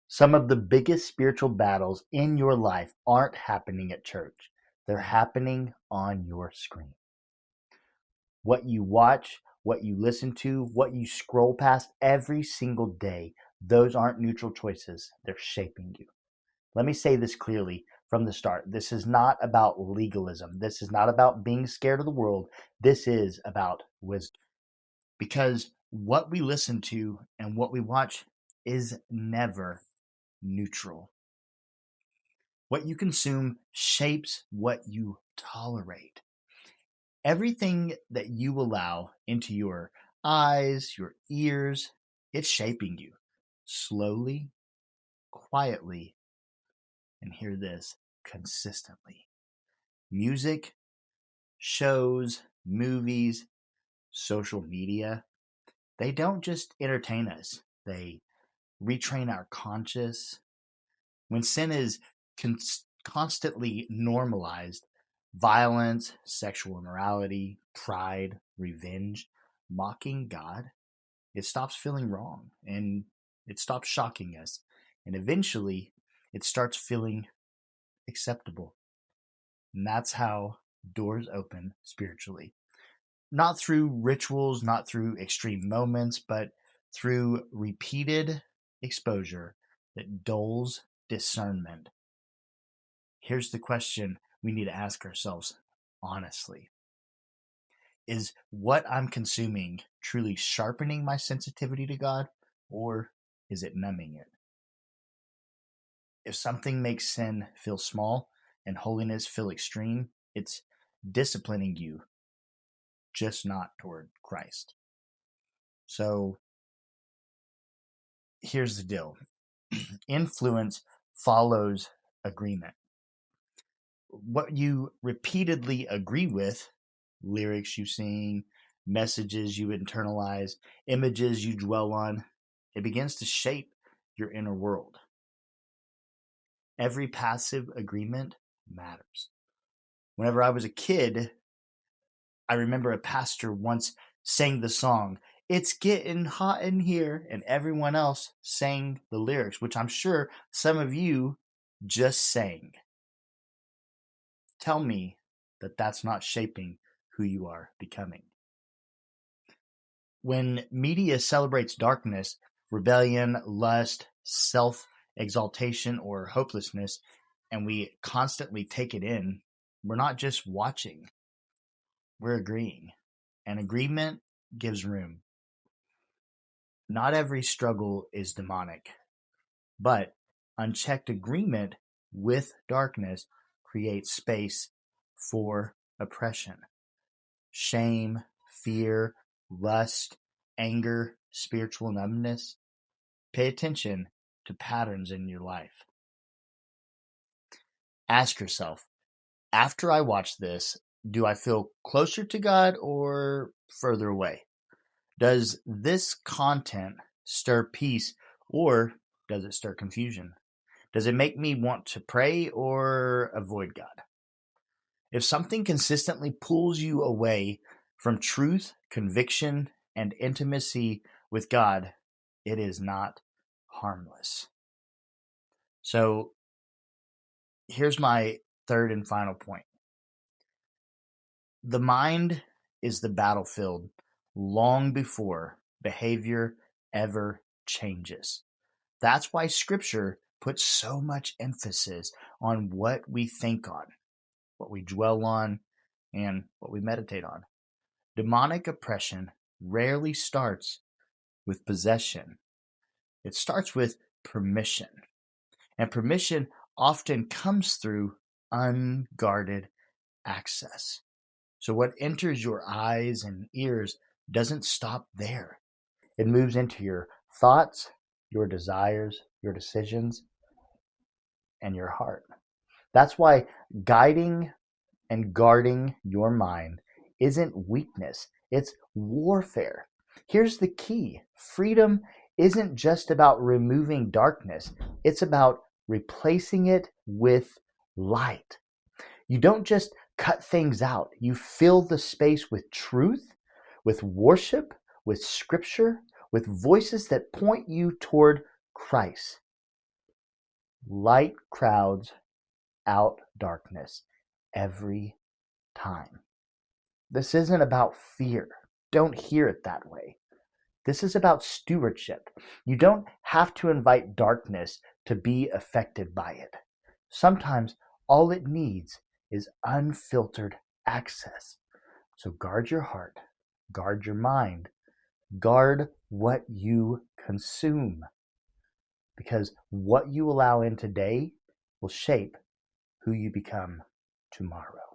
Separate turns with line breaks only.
Some of the biggest spiritual battles in your life aren't happening at church. They're happening on your screen. What you watch, what you listen to, what you scroll past every single day, those aren't neutral choices. They're shaping you. Let me say this clearly from the start. This is not about legalism. This is not about being scared of the world. This is about wisdom. Because what we listen to and what we watch is never neutral. What you consume shapes what you tolerate. Everything that you allow into your eyes, your ears, it's shaping you slowly, quietly, and hear this, consistently. Music, shows, movies, social media, they don't just entertain us, they retrain our conscious. When sin is constantly normalized, violence, sexual immorality, pride, revenge, mocking God, it stops feeling wrong and it stops shocking us. And eventually, it starts feeling acceptable. And that's how doors open spiritually. Not through rituals, not through extreme moments, but through repeated exposure that dulls discernment. Here's the question we need to ask ourselves honestly. Is what I'm consuming truly sharpening my sensitivity to God, or is it numbing it? If something makes sin feel small and holiness feel extreme, it's disciplining you, just not toward Christ. So here's the deal. Influence follows agreement. What you repeatedly agree with, lyrics you sing, messages you internalize, images you dwell on, it begins to shape your inner world. Every passive agreement matters. Whenever I was a kid, I remember a pastor once sang the song, "It's getting hot in here," and everyone else sang the lyrics, which I'm sure some of you just sang. Tell me that that's not shaping who you are becoming. When media celebrates darkness, rebellion, lust, self exaltation, or hopelessness, and we constantly take it in, we're not just watching, we're agreeing. And agreement gives room. Not every struggle is demonic, but unchecked agreement with darkness creates space for oppression. Shame, fear, lust, anger, spiritual numbness. Pay attention to patterns in your life. Ask yourself, after I watch this, do I feel closer to God or further away? Does this content stir peace or does it stir confusion? Does it make me want to pray or avoid God? If something consistently pulls you away from truth, conviction, and intimacy with God, it is not harmless. So here's my third and final point. The mind is the battlefield long before behavior ever changes. That's why scripture puts so much emphasis on what we think on, what we dwell on, and what we meditate on. Demonic oppression rarely starts with possession. It starts with permission. And permission often comes through unguarded access. So what enters your eyes and ears doesn't stop there. It moves into your thoughts, your desires, your decisions, and your heart. That's why guiding and guarding your mind isn't weakness, it's warfare. Here's the key: freedom isn't just about removing darkness, it's about replacing it with light. You don't just cut things out, you fill the space with truth, with worship, with scripture, with voices that point you toward Christ. Light crowds out darkness every time. This isn't about fear. Don't hear it that way. This is about stewardship. You don't have to invite darkness to be affected by it. Sometimes all it needs is unfiltered access. So guard your heart, guard your mind, guard what you consume. Because what you allow in today will shape who you become tomorrow.